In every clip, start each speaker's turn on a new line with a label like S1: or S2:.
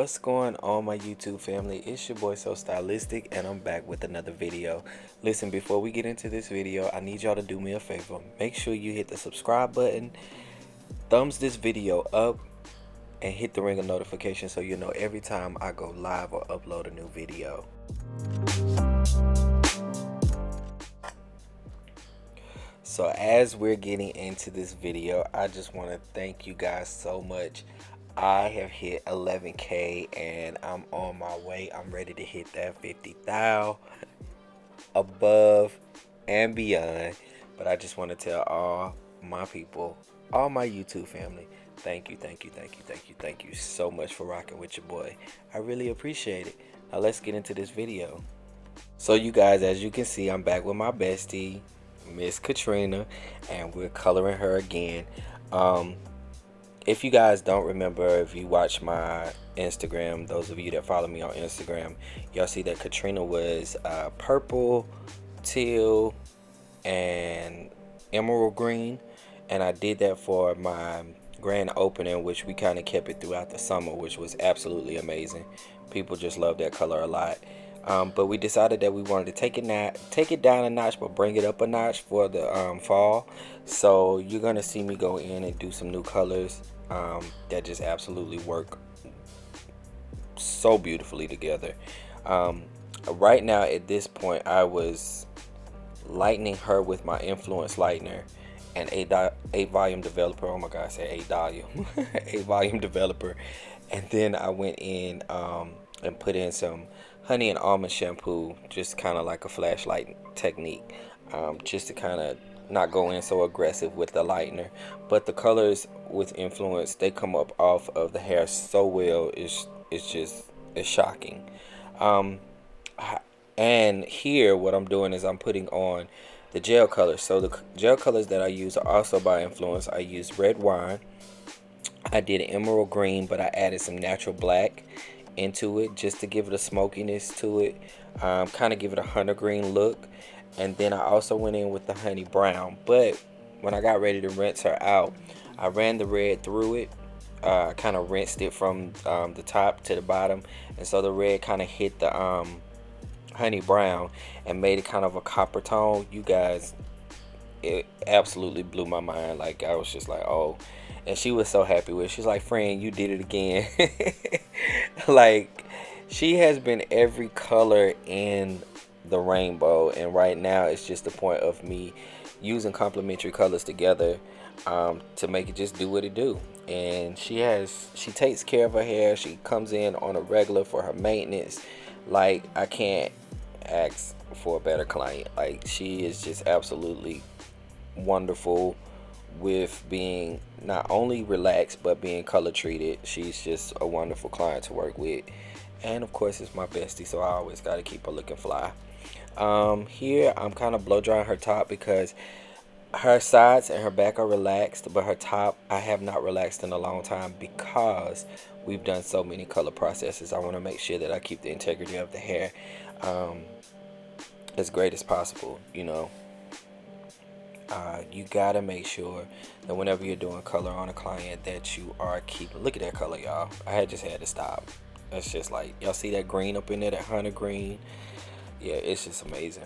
S1: What's going on, my YouTube family? It's your boy So Stylistic, and I'm back with another video. Listen, before we get into this video, I need y'all to do me a favor. Make sure you hit the subscribe button, thumbs this video up, and hit the ring of notification so you know every time I go live or upload a new video. So as we're getting into this video, I just want to thank you guys so much. I have hit 11K and I'm on my way. I'm ready to hit that 50,000 above and beyond. But I just want to tell all my people, all my YouTube family, thank you so much for rocking with your boy. I really appreciate it. Now let's get into this video. So you guys, as you can see, I'm back with my bestie, Miss Katrina, and we're coloring her again. If you guys don't remember, if you watch my Instagram, those of you that follow me on Instagram, y'all see that Katrina was purple, teal, and emerald green, and I did that for my grand opening, which we kind of kept it throughout the summer, which was absolutely amazing. People just love that color a lot. But we decided that we wanted to take it down a notch, but bring it up a notch for the fall. So you're gonna see me go in and do some new colors that just absolutely work so beautifully together. Right now at this point, I was lightening her with my Inflaunce lightener and 8 volume developer. Oh my god, I said 8 volume 8 volume developer. And then I went in and put in some honey and almond shampoo, just kind of like a flashlight technique, just to kind of not go in so aggressive with the lightener. But the colors with Inflaunce, they come up off of the hair so well, it's shocking. And here what I'm doing is I'm putting on the gel colors. So the gel colors that I use are also by Inflaunce. I use red wine, I did emerald green, but I added some natural black into it just to give it a smokiness to it, kind of give it a hunter green look. And then I also went in with the honey brown, but when I got ready to rinse her out, I ran the red through it. I kind of rinsed it from the top to the bottom, and so the red kind of hit the honey brown and made it kind of a copper tone. You guys, it absolutely blew my mind. Like, I was just like, oh. And she was so happy with it. She's like, friend, you did it again. Like, she has been every color in the rainbow, and right now it's just the point of me using complementary colors together to make it just do what it do. And she takes care of her hair. She comes in on a regular for her maintenance. Like, I can't ask for a better client. Like, she is just absolutely wonderful with being not only relaxed but being color treated. She's just a wonderful client to work with, and of course it's my bestie, so I always got to keep her looking fly. Here I'm kind of blow drying her top because her sides and her back are relaxed, but her top I have not relaxed in a long time because we've done so many color processes. I want to make sure that I keep the integrity of the hair as great as possible, you know. You gotta make sure that whenever you're doing color on a client that you are keeping, look at that color, y'all. I just had to stop. That's just like, y'all see that green up in there, that hunter green? Yeah, it's just amazing.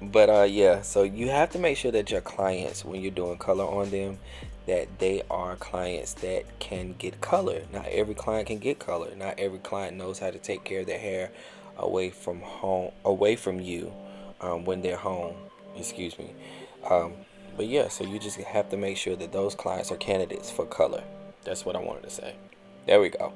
S1: But yeah, so you have to make sure that your clients, when you're doing color on them, that they are clients that can get color. Not every client can get color. Not every client knows how to take care of their hair away from you when they're home. Excuse me. But yeah, so you just have to make sure that those clients are candidates for color. That's what I wanted to say. There we go.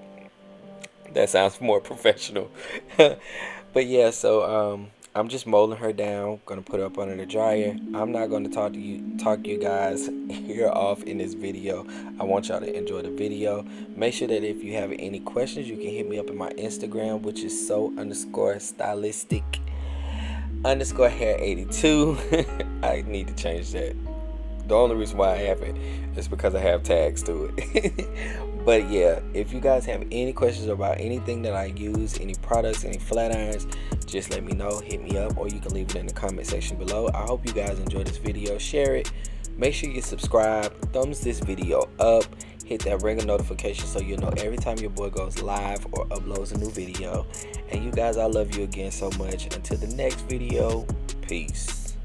S1: That sounds more professional. But yeah, so I'm just molding her down. Gonna put her up under the dryer. I'm not gonna talk you guys here off in this video. I want y'all to enjoy the video. Make sure that if you have any questions, you can hit me up in my Instagram, which is so_stylistic _hair 82. I need to change that. The only reason why I haven't is because I have tags to it. But yeah, if you guys have any questions about anything that I use, any products, any flat irons, just let me know. Hit me up, or you can leave it in the comment section below. I hope you guys enjoyed this video. Share it. Make sure you subscribe. Thumbs this video up. hit that ring of notification so you'll know every time your boy goes live or uploads a new video. And you guys, I love you again so much. Until the next video, peace.